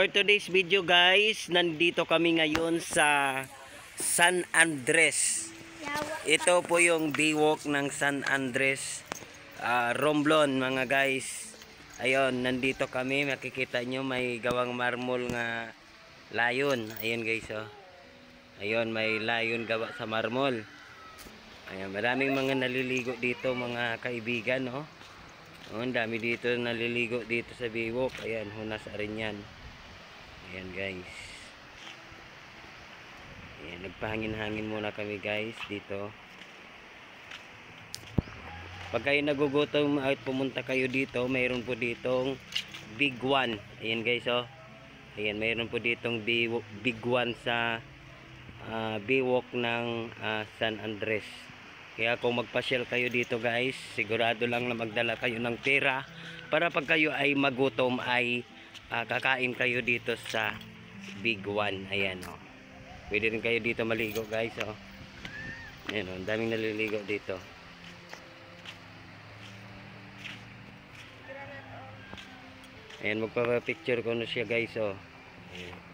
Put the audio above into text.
For today's video guys, nandito kami ngayon sa San Andres. Ito po yung Baywalk ng San Andres, Romblon mga guys. Ayun, nandito kami, makikita nyo may gawang marmol nga layon. Ayun guys, oh. Ayun, may layon gawa sa marmol. Ayun, maraming mga naliligo dito mga kaibigan, oh. Oh, ang dami dito naliligo dito sa Baywalk. Ayan, hunas rin yan. Ayan guys. Ayan, nagpahangin-hangin muna kami guys dito. Pag kayo nagugutom at pumunta kayo dito, mayroon po ditong Big One. Ayan guys, oh. Ayan, mayroon po ditong Big One sa Baywalk ng San Andres. Kaya kung magpasyal kayo dito guys, sigurado lang na magdala kayo ng pera para pag kayo ay magutom ay kakain kayo dito sa Big One. Ayan, oh. Pwede rin kayo dito maligo guys, oh. Ayan, oh, daming naliligo dito. Ayan, magpapapicture ko na siya guys, oh. Ayan.